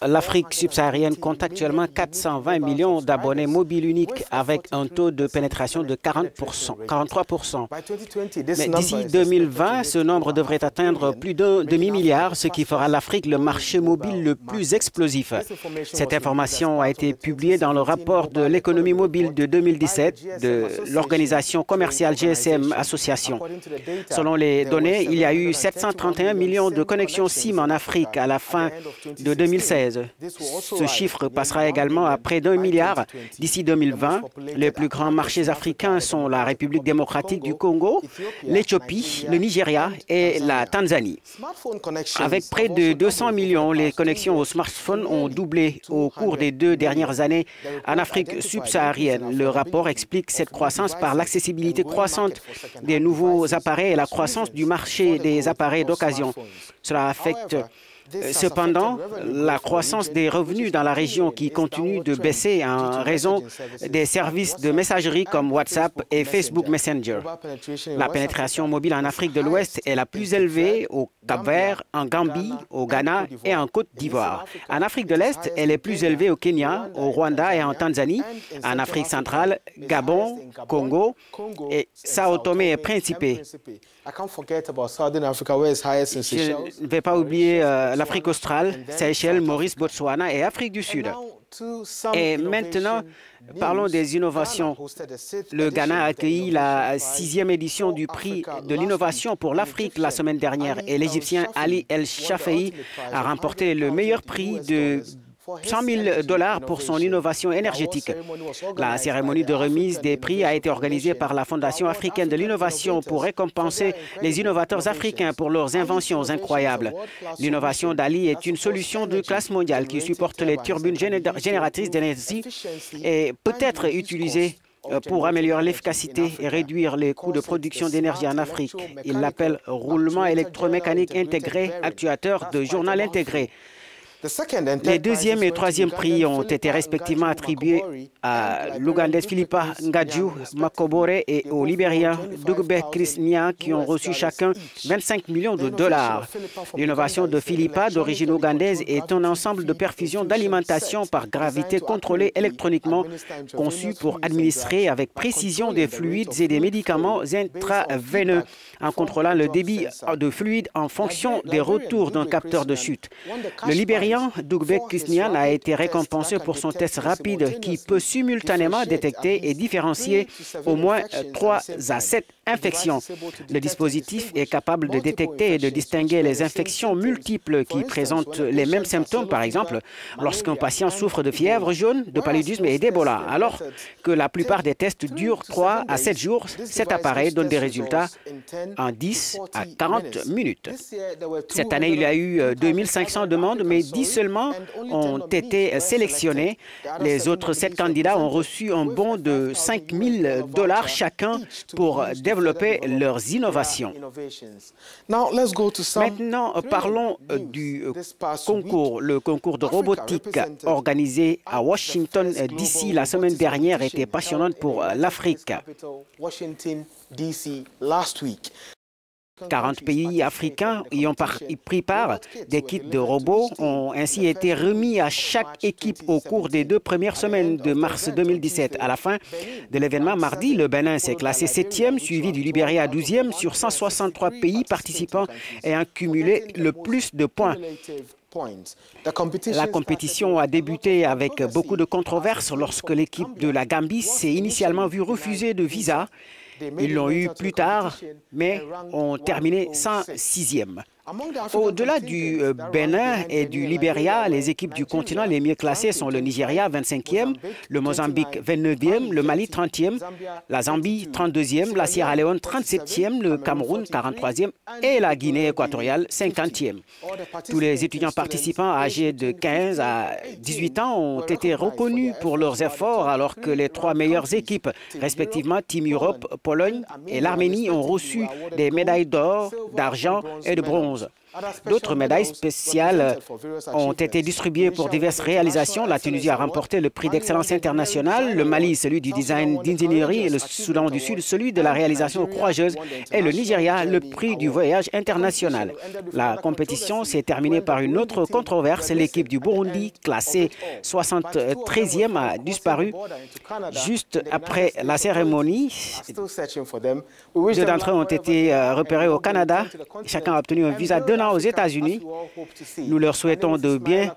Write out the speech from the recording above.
L'Afrique subsaharienne compte actuellement 420 millions d'abonnés mobiles uniques avec un taux de pénétration de 43%. Mais d'ici 2020, ce nombre devrait atteindre plus d'un demi-milliard, ce qui fera l'Afrique le marché mobile le plus explosif. Cette information a été publiée dans le rapport de l'économie mobile de 2017 de l'organisation commerciale GSM Association. Selon les données, il y a eu 731 millions de connexions SIM en Afrique à la fin de 2016. Ce chiffre passera également à près d'1 milliard d'ici 2020. Les plus grands marchés africains sont la République démocratique du Congo, l'Éthiopie, le Nigeria et la Tanzanie. Avec près de 200 millions, les connexions aux smartphones ont doublé au cours des 2 dernières années en Afrique subsaharienne. Le rapport explique cette croissance par l'accessibilité croissante des nouveaux appareils et la croissance du marché des appareils d'occasion. Cela affecte cependant la croissance des revenus dans la région qui continue de baisser en raison des services de messagerie comme WhatsApp et Facebook Messenger. La pénétration mobile en Afrique de l'Ouest est la plus élevée au Cap-Vert, en Gambie, au Ghana et en Côte d'Ivoire. En Afrique de l'Est, elle est plus élevée au Kenya, au Rwanda et en Tanzanie. En Afrique centrale, Gabon, Congo et Sao Tomé et Principe. Je ne vais pas oublier l'Afrique australe, Seychelles, Maurice, Botswana et Afrique du Sud. Et maintenant, parlons des innovations. Le Ghana a accueilli la 6e édition du prix de l'innovation pour l'Afrique la semaine dernière et l'Égyptien Ali El Shafei a remporté le meilleur prix de $100 000 pour son innovation énergétique. La cérémonie de remise des prix a été organisée par la Fondation africaine de l'innovation pour récompenser les innovateurs africains pour leurs inventions incroyables. L'innovation d'Ali est une solution de classe mondiale qui supporte les turbines génératrices d'énergie et peut être utilisée pour améliorer l'efficacité et réduire les coûts de production d'énergie en Afrique. Il l'appelle roulement électromécanique intégré, actuateur de journal intégré. Les 2e et 3e prix ont été respectivement attribués à l'Ougandais Philippa Ngaju Makobore et au Libérien Dugbe Chris Nya qui ont reçu chacun 25 millions de dollars. L'innovation de Philippa, d'origine ougandaise, est un ensemble de perfusion d'alimentation par gravité contrôlée électroniquement, conçu pour administrer avec précision des fluides et des médicaments intraveineux, en contrôlant le débit de fluide en fonction des retours d'un capteur de chute. Le Libérien Dugbe Christian a été récompensé pour son test rapide qui peut simultanément détecter et différencier au moins 3 à 7 infections. Le dispositif est capable de détecter et de distinguer les infections multiples qui présentent les mêmes symptômes, par exemple, lorsqu'un patient souffre de fièvre jaune, de paludisme et d'Ebola. Alors que la plupart des tests durent 3 à 7 jours, cet appareil donne des résultats en 10 à 40 minutes. Cette année, il y a eu 2500 demandes, mais 10 seulement ont été sélectionnés. Les autres 7 candidats ont reçu un bon de $5 000 chacun pour développer leurs innovations. Maintenant, parlons du concours. Le concours de robotique organisé à Washington, D.C. la semaine dernière était passionnant pour l'Afrique. 40 pays africains y ont pris part. Des kits de robots ont ainsi été remis à chaque équipe au cours des 2 premières semaines de mars 2017. À la fin de l'événement mardi, le Bénin s'est classé 7e, suivi du Libéria 12e sur 163 pays participants ayant cumulé le plus de points. La compétition a débuté avec beaucoup de controverses lorsque l'équipe de la Gambie s'est initialement vue refuser de visa. Ils l'ont eu plus tard, mais ont terminé 106e. Au-delà du Bénin et du Libéria, les équipes du continent les mieux classées sont le Nigeria, 25e, le Mozambique, 29e, le Mali, 30e, la Zambie, 32e, la Sierra Leone, 37e, le Cameroun, 43e et la Guinée équatoriale, 50e. Tous les étudiants participants âgés de 15 à 18 ans ont été reconnus pour leurs efforts, alors que les 3 meilleures équipes, respectivement Team Europe, Pologne et l'Arménie, ont reçu des médailles d'or, d'argent et de bronze. D'autres médailles spéciales ont été distribuées pour diverses réalisations. La Tunisie a remporté le prix d'excellence internationale, le Mali celui du design d'ingénierie et le Soudan du Sud celui de la réalisation courageuse et le Nigeria le prix du voyage international. La compétition s'est terminée par une autre controverse. L'équipe du Burundi, classée 73e, a disparu juste après la cérémonie. Deux d'entre eux ont été repérés au Canada. Chacun a obtenu un visa d'1 an aux États-Unis. Nous leur souhaitons du bien.